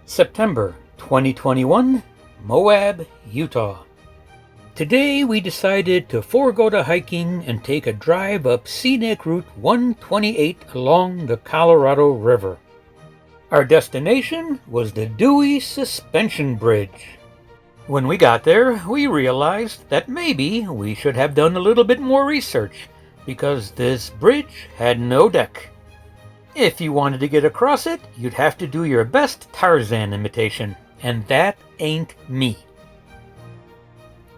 September 2021, Moab, Utah. Today we decided to forego the hiking and take a drive up Scenic Route 128 along the Colorado River. Our destination was the Dewey Suspension Bridge. When we got there, we realized that maybe we should have done a little bit more research because this bridge had no deck. If you wanted to get across it, you'd have to do your best Tarzan imitation, and that ain't me.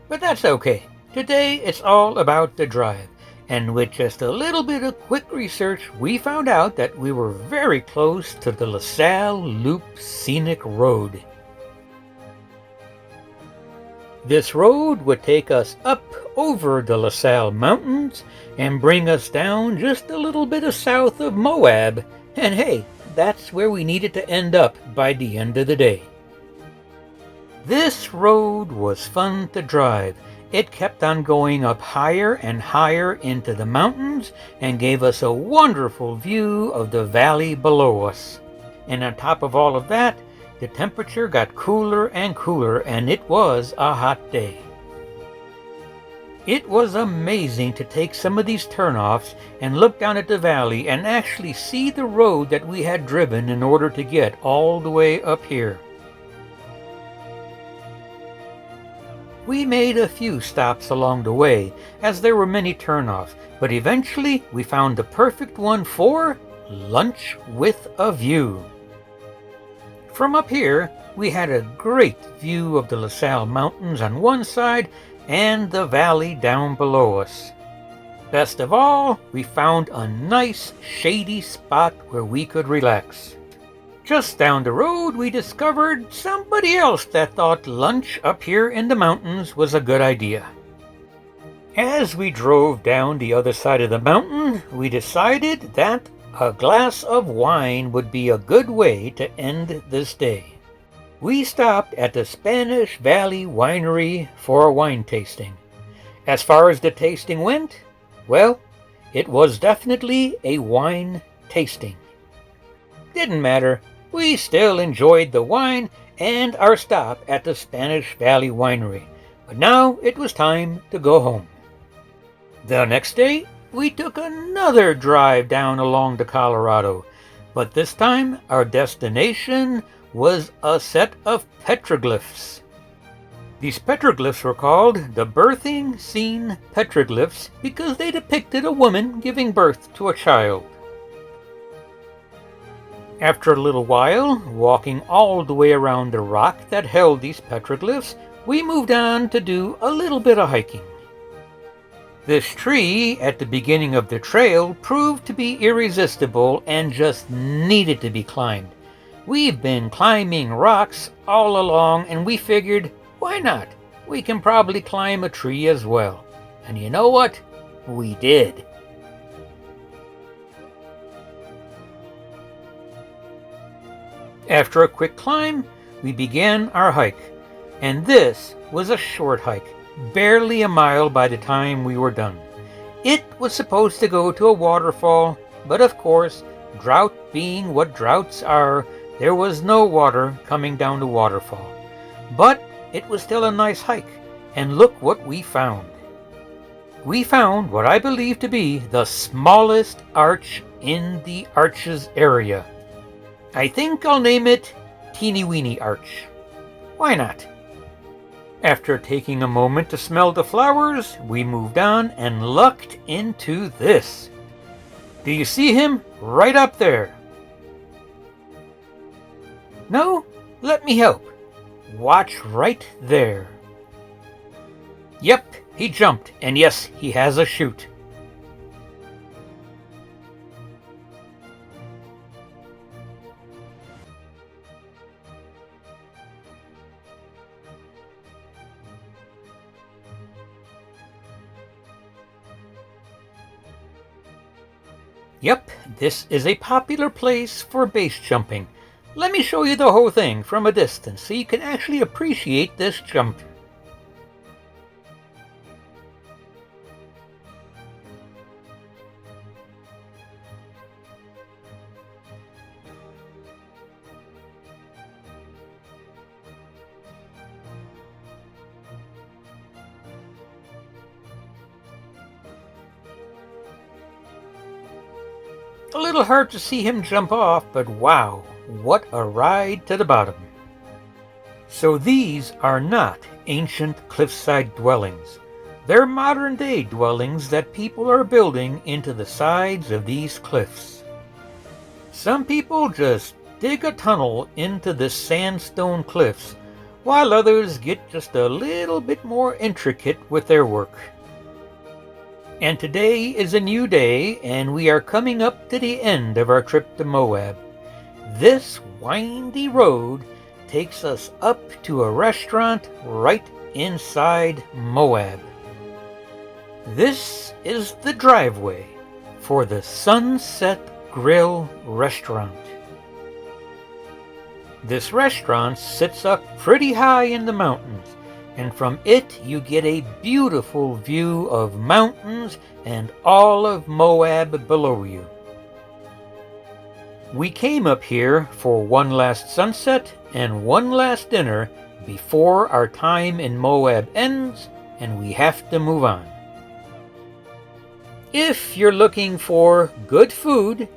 But that's okay. Today it's all about the drive, and with just a little bit of quick research, we found out that we were very close to the Sal Loop Scenic Road. This road would take us up over the La Salle Mountains and bring us down just a little bit south of Moab, and hey, that's where we needed to end up by the end of the day. This road was fun to drive. It kept on going up higher and higher into the mountains and gave us a wonderful view of the valley below us. And on top of all of that, the temperature got cooler and cooler, and it was a hot day. It was amazing to take some of these turnoffs and look down at the valley and actually see the road that we had driven in order to get all the way up here. We made a few stops along the way, as there were many turnoffs, but eventually we found the perfect one for lunch with a view. From up here, we had a great view of the La Salle Mountains on one side and the valley down below us. Best of all, we found a nice shady spot where we could relax. Just down the road, we discovered somebody else that thought lunch up here in the mountains was a good idea. As we drove down the other side of the mountain, we decided that a glass of wine would be a good way to end this day. We stopped at the Spanish Valley Winery for a wine tasting. As far as the tasting went, well, it was definitely a wine tasting. Didn't matter, we still enjoyed the wine and our stop at the Spanish Valley Winery, but now it was time to go home. The next day, we took another drive down along the Colorado, but this time our destination was a set of petroglyphs. These petroglyphs were called the birthing scene petroglyphs because they depicted a woman giving birth to a child. After a little while, walking all the way around the rock that held these petroglyphs, we moved on to do a little bit of hiking. This tree at the beginning of the trail proved to be irresistible and just needed to be climbed. We've been climbing rocks all along, and we figured, why not? We can probably climb a tree as well. And you know what? We did. After a quick climb, we began our hike. And this was a short hike. Barely a mile by the time we were done. It was supposed to go to a waterfall, but of course, drought being what droughts are, there was no water coming down the waterfall. But it was still a nice hike, and look what we found. We found what I believe to be the smallest arch in the arches area. I think I'll name it Teeny Weeny Arch. Why not? After taking a moment to smell the flowers, we moved on and lucked into this. Do you see him right up there? No? Let me help. Watch right there. Yep, he jumped, and yes, he has a chute. Yep, this is a popular place for base jumping. Let me show you the whole thing from a distance so you can actually appreciate this jump. A little hard to see him jump off, but wow, what a ride to the bottom. So these are not ancient cliffside dwellings. They're modern-day dwellings that people are building into the sides of these cliffs. Some people just dig a tunnel into the sandstone cliffs, while others get just a little bit more intricate with their work. And today is a new day, and we are coming up to the end of our trip to Moab. This windy road takes us up to a restaurant right inside Moab. This is the driveway for the Sunset Grill restaurant. This restaurant sits up pretty high in the mountains, and from it you get a beautiful view of mountains and all of Moab below you. We came up here for one last sunset and one last dinner before our time in Moab ends and we have to move on. If you're looking for good food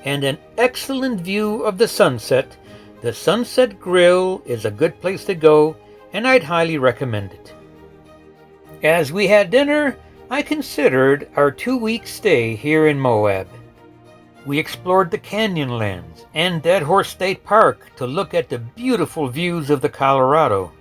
and an excellent view of the sunset, the Sunset Grill is a good place to go, and I'd highly recommend it. As we had dinner, I considered our 2-week stay here in Moab. We explored the Canyonlands and Dead Horse State Park to look at the beautiful views of the Colorado.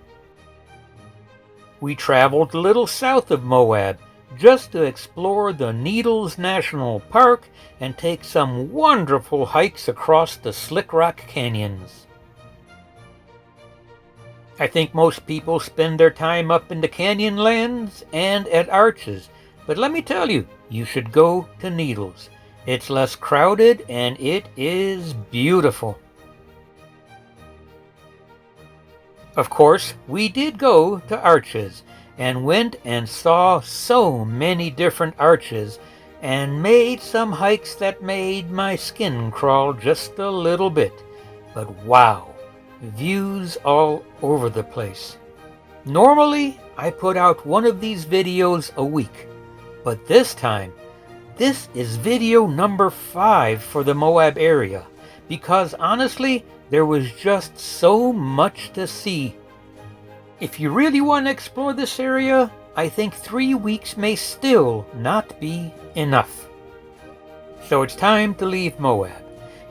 We traveled a little south of Moab just to explore the Needles National Park and take some wonderful hikes across the Slick Rock Canyons. I think most people spend their time up in the Canyonlands and at Arches, but let me tell you, you should go to Needles. It's less crowded and it is beautiful. Of course, we did go to Arches and went and saw so many different arches and made some hikes that made my skin crawl just a little bit. But wow! Views all over the place. Normally, I put out one of these videos a week, but this time, this is video number 5 for the Moab area, because honestly, there was just so much to see. If you really want to explore this area, I think 3 weeks may still not be enough. So it's time to leave Moab,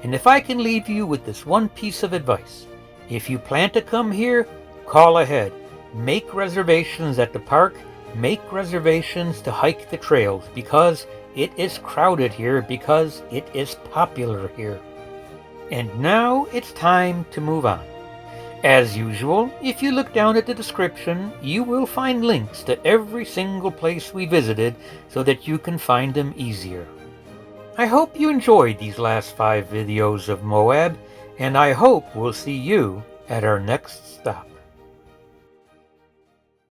and if I can leave you with this one piece of advice, if you plan to come here, call ahead. Make reservations at the park. Make reservations to hike the trails because it is crowded here because it is popular here. And now it's time to move on. As usual, if you look down at the description, you will find links to every single place we visited so that you can find them easier. I hope you enjoyed these last 5 videos of Moab, and I hope we'll see you at our next stop.